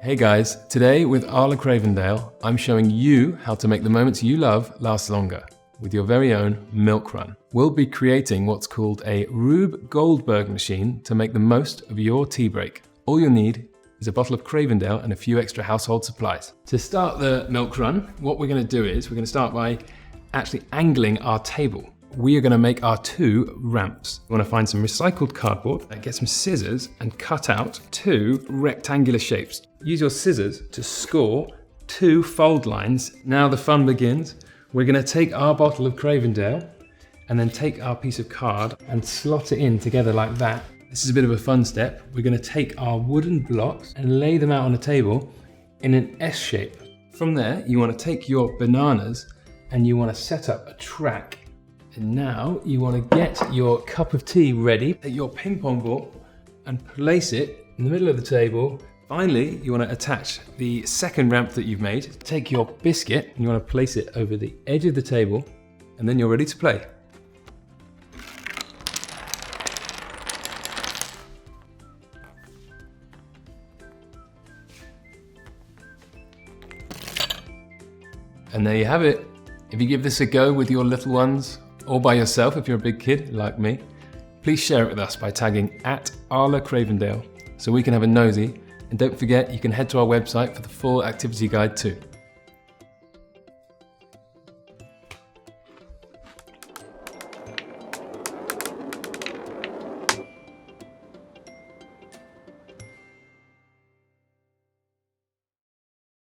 Hey guys, today with Arla Cravendale, I'm showing you how to make the moments you love last longer with your very own milk run. We'll be creating what's called a Rube Goldberg machine to make the most of your tea break. All you'll need is a bottle of Cravendale and a few extra household supplies. To start the milk run, what we're going to do is we're going to start by actually angling our table. We are going to make our 2 ramps. We want to find some recycled cardboard, get some scissors and cut out 2 rectangular shapes. Use your scissors to score 2 fold lines. Now the fun begins. We're going to take our bottle of Cravendale and then take our piece of card and slot it in together like that. This is a bit of a fun step. We're going to take our wooden blocks and lay them out on a table in an S shape. From there, you want to take your bananas and you want to set up a track. And now you want to get your cup of tea ready, take your ping pong ball and place it in the middle of the table. Finally, you want to attach the second ramp that you've made. Take your biscuit and you want to place it over the edge of the table and then you're ready to play. And there you have it. If you give this a go with your little ones, or by yourself if you're a big kid like me, please share it with us by tagging @Arla Cravendale so we can have a nosy. And don't forget, you can head to our website for the full activity guide too.